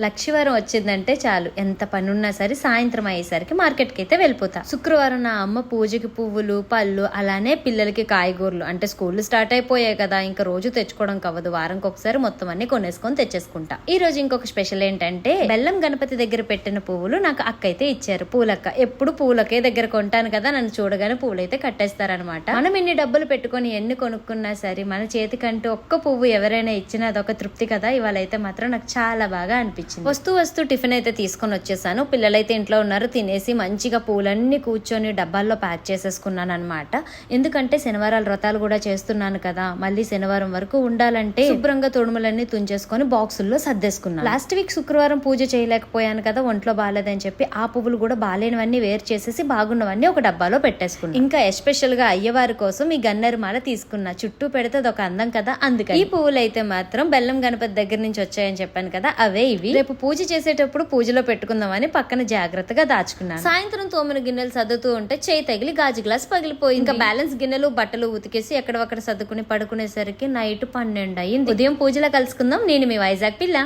లక్షవారం వచ్చిందంటే చాలు, ఎంత పని ఉన్నా సరే సాయంత్రం అయ్యేసరికి మార్కెట్కి అయితే వెళ్ళిపోతా. శుక్రవారం నా అమ్మ పూజకి పువ్వులు, పళ్ళు, అలానే పిల్లలకి కాయగూరలు, అంటే స్కూల్ స్టార్ట్ అయిపోయాయి కదా, ఇంకా రోజు తెచ్చుకోవడం కవ్వదు, వారంకి ఒకసారి మొత్తం అన్ని కొనేసుకొని తెచ్చేసుకుంటా. ఈ రోజు ఇంకొక స్పెషల్ ఏంటంటే, బెల్లం గణపతి దగ్గర పెట్టిన పువ్వులు నాకు అక్క అయితే ఇచ్చారు. పూలక్క ఎప్పుడు పూలకే దగ్గర కొంటాను కదా, నన్ను చూడగానే పూలు అయితే కట్టేస్తారనమాట. మనం ఇన్ని డబ్బులు పెట్టుకొని ఎన్ని కొనుక్కున్నా సరే మన చేతికంటూ ఒక్క పువ్వు ఎవరైనా ఇచ్చినా అదొక తృప్తి కదా. ఇవాళ అయితే మాత్రం నాకు చాలా బాగా అనిపించింది. వస్తూ టిఫిన్ అయితే తీసుకొని వచ్చేసాను. పిల్లలైతే ఇంట్లో ఉన్నారు, తినేసి మంచిగా పూలన్నీ కూర్చొని డబ్బాల్లో ప్యాక్ చేసేసుకున్నాను అనమాట. ఎందుకంటే శనివారాలు వ్రతాలు కూడా చేస్తున్నాను కదా, మళ్ళీ శనివారం వరకు ఉండాలంటే శుభ్రంగా తొడుములన్నీ తుంచేసుకొని బాక్సుల్లో సర్దేసుకున్నాను. లాస్ట్ వీక్ శుక్రవారం పూజ చేయలేకపోయాను కదా, ఒంట్లో బాగాలేదని చెప్పి ఆ పువ్వులు కూడా బాగాలేనివన్నీ వేరు చేసేసి బాగున్నవన్నీ ఒక డబ్బాలో పెట్టేసుకున్నాను. ఇంకా ఎస్పెషల్ గా అయ్యవారి కోసం ఈ గన్నేరు మాల తీసుకున్నా. చుట్టూ పెడితే అదొక అందం కదా, అందుకని. ఈ పువ్వులు అయితే మాత్రం బెల్లం గణపతి దగ్గర నుంచి వచ్చాయని చెప్పాను కదా, అవే ఇవి. రేపు పూజ చేసేటప్పుడు పూజలో పెట్టుకుందామని పక్కన జాగ్రత్తగా దాచుకున్నాను. సాయంత్రం తోమిన గిన్నెలు సర్దుతూ ఉంటే చేయి తగిలి గాజు గ్లాస్ పగిలిపోయింది. ఇంకా బ్యాలెన్స్ గిన్నెలు బట్టలు ఉతికేసి ఎక్కడొక్కడ సర్దుకుని పడుకునేసరికి నైట్ 12 అయింది. ఉదయం పూజలో కలుసుకుందాం. నేను మీ వైజాగ్ పిల్ల.